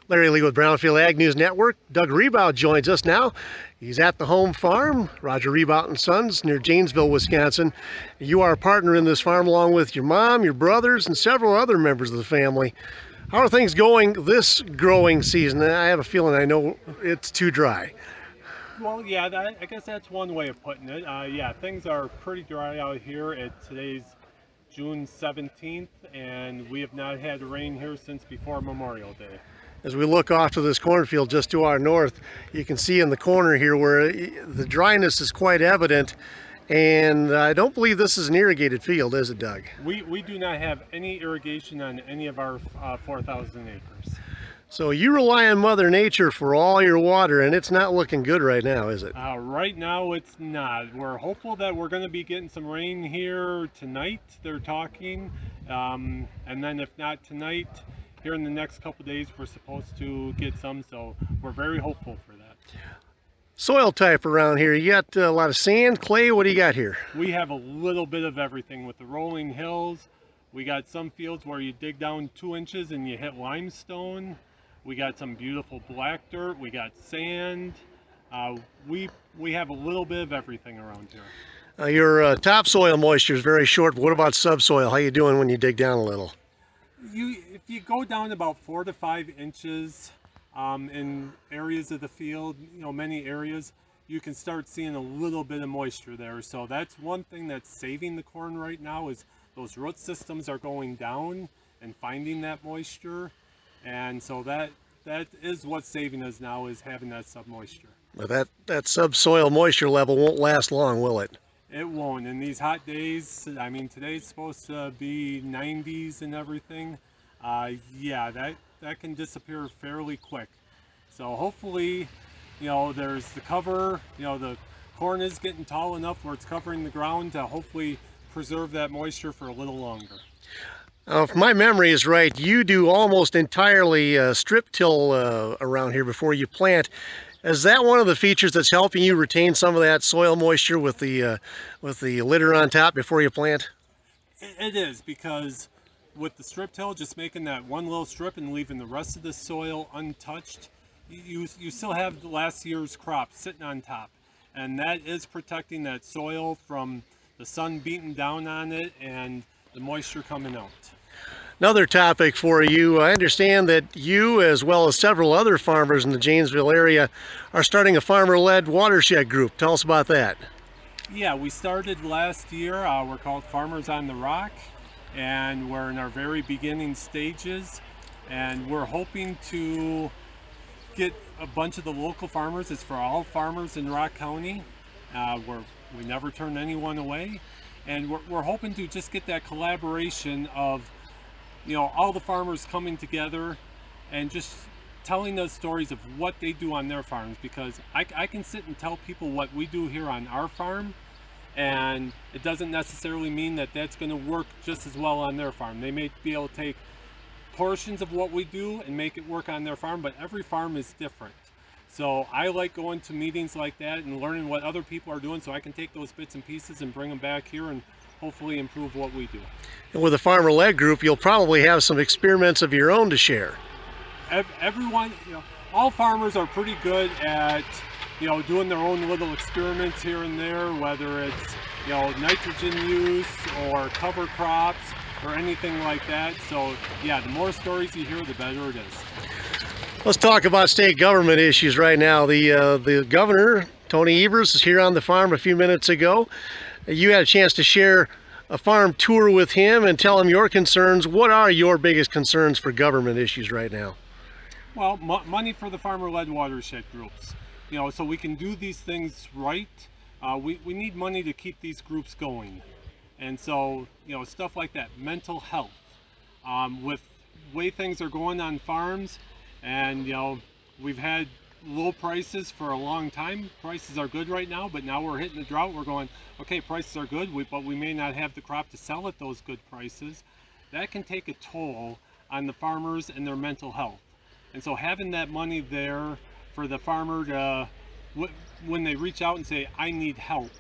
Larry Lee with Brownfield Ag News Network. Doug Rebout joins us now. He's at the home farm, Roger Rebout and Sons, near Janesville, Wisconsin. You are a partner in this farm along with your mom, your brothers, and several other members of the family. How are things going this growing season? I have a feeling I know it's too dry. Well, yeah, I guess that's one way of putting it. Yeah, things are pretty dry out here. Today's June 17th, and we have not had rain here since before Memorial Day. As we look off to this cornfield just to our north, you can see in the corner here where the dryness is quite evident. And I don't believe this is an irrigated field, is it, Doug? We do not have any irrigation on any of our 4,000 acres. So you rely on Mother Nature for all your water, and it's not looking good right now, is it? Right now it's not. We're hopeful that we're going to be getting some rain here tonight, they're talking. And then if not tonight, here in the next couple days we're supposed to get some, so we're very hopeful for that. Soil type around here, you got a lot of sand, clay, what do you got here? We have a little bit of everything with the rolling hills. We got some fields where you dig down 2 inches and you hit limestone. We got some beautiful black dirt, we got sand. We have a little bit of everything around here. Your topsoil moisture is very short, but what about subsoil? How you doing when you dig down a little? If you go down about 4 to 5 inches in areas of the field, many areas, you can start seeing a little bit of moisture there. So that's one thing that's saving the corn right now, is those root systems are going down and finding that moisture. And so that is what's saving us now, is having that submoisture. But that subsoil moisture level won't last long, will it? It won't. In these hot days, I mean, today's supposed to be 90s and everything. Yeah, that can disappear fairly quick. So hopefully, there's the cover, the corn is getting tall enough where it's covering the ground to hopefully preserve that moisture for a little longer. If my memory is right, you do almost entirely strip till around here before you plant. Is that one of the features that's helping you retain some of that soil moisture with the litter on top before you plant? It is, because with the strip till, just making that one little strip and leaving the rest of the soil untouched, you still have last year's crop sitting on top, and that is protecting that soil from the sun beating down on it and the moisture coming out. Another topic for you, I understand that you, as well as several other farmers in the Janesville area, are starting a farmer-led watershed group. Tell us about that. Yeah, we started last year. We're called Farmers on the Rock, and we're in our very beginning stages, and we're hoping to get a bunch of the local farmers. It's for all farmers in Rock County. We never turn anyone away, and we're hoping to just get that collaboration of all the farmers coming together and just telling us stories of what they do on their farms, because I can sit and tell people what we do here on our farm, and it doesn't necessarily mean that that's going to work just as well on their farm. They may be able to take portions of what we do and make it work on their farm, but every farm is different. So I like going to meetings like that and learning what other people are doing, so I can take those bits and pieces and bring them back here and hopefully improve what we do. And with a farmer-led group, you'll probably have some experiments of your own to share. Everyone, all farmers are pretty good at, doing their own little experiments here and there, whether it's, nitrogen use or cover crops or anything like that. So yeah, the more stories you hear, the better it is. Let's talk about state government issues right now. The governor, Tony Evers, is here on the farm a few minutes ago. You had a chance to share a farm tour with him and tell him your concerns. What are your biggest concerns for government issues right now? Well, money for the farmer-led watershed groups. So we can do these things right. We need money to keep these groups going. And so, stuff like that, mental health. With the way things are going on farms, and, we've had low prices for a long time. Prices are good right now, but now we're hitting the drought. We're going, okay, prices are good, but we may not have the crop to sell at those good prices. That can take a toll on the farmers and their mental health. And so having that money there for the farmer to, when they reach out and say, I need help,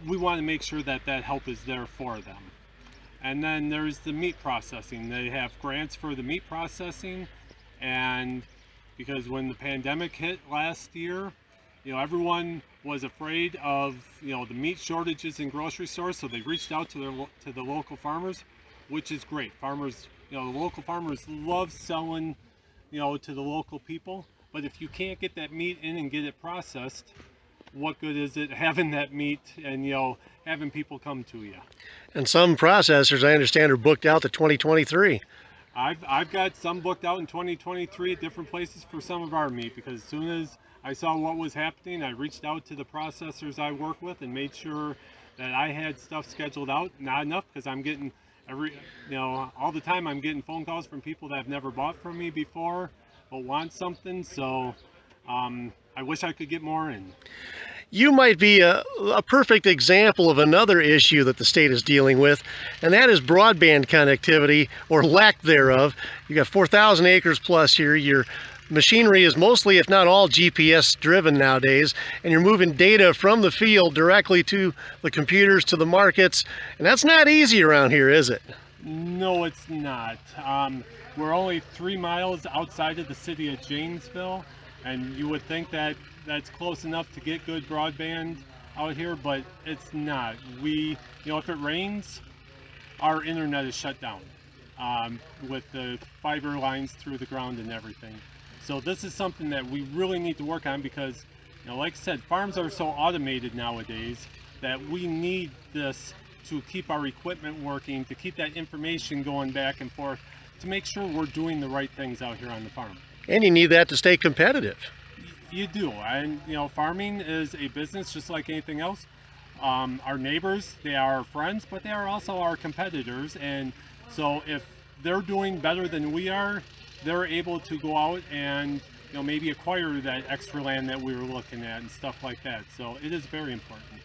we want to make sure that that help is there for them. And then there's the meat processing. They have grants for the meat processing, And because when the pandemic hit last year, everyone was afraid of, the meat shortages in grocery stores, so they reached out to the local farmers, which is great. Farmers, the local farmers love selling, to the local people. But if you can't get that meat in and get it processed, what good is it having that meat and, having people come to you? And some processors, I understand, are booked out to 2023. I've got some booked out in 2023 at different places for some of our meat, because as soon as I saw what was happening, I reached out to the processors I work with and made sure that I had stuff scheduled out. Not enough, because I'm getting all the time I'm getting phone calls from people that have never bought from me before but want something. So I wish I could get more in. You might be a perfect example of another issue that the state is dealing with, and that is broadband connectivity, or lack thereof. You got 4,000 acres plus here. Your machinery is mostly, if not all, GPS driven nowadays, and you're moving data from the field directly to the computers, to the markets, and that's not easy around here, is it? No, it's not. We're only 3 miles outside of the city of Janesville, and you would think that that's close enough to get good broadband out here, but it's not. If it rains, our internet is shut down with the fiber lines through the ground and everything. So this is something that we really need to work on, because, like I said, farms are so automated nowadays that we need this to keep our equipment working, to keep that information going back and forth, to make sure we're doing the right things out here on the farm. And you need that to stay competitive. You do, and farming is a business just like anything else. Our neighbors, they are our friends, but they are also our competitors, and so if they're doing better than we are, they're able to go out and maybe acquire that extra land that we were looking at and stuff like that. So it is very important.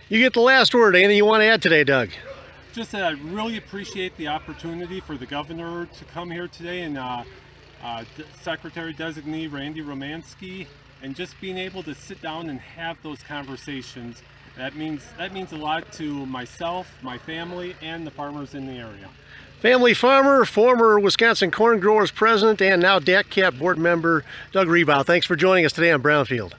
You get the last word. Anything you want to add today, Doug? Just that I really appreciate the opportunity for the governor to come here today, and Secretary Designee Randy Romanski, and just being able to sit down and have those conversations. That means a lot to myself, my family, and the farmers in the area. Family farmer, former Wisconsin Corn Growers president, and now DAC Cap board member Doug Rebout. Thanks for joining us today on Brownfield.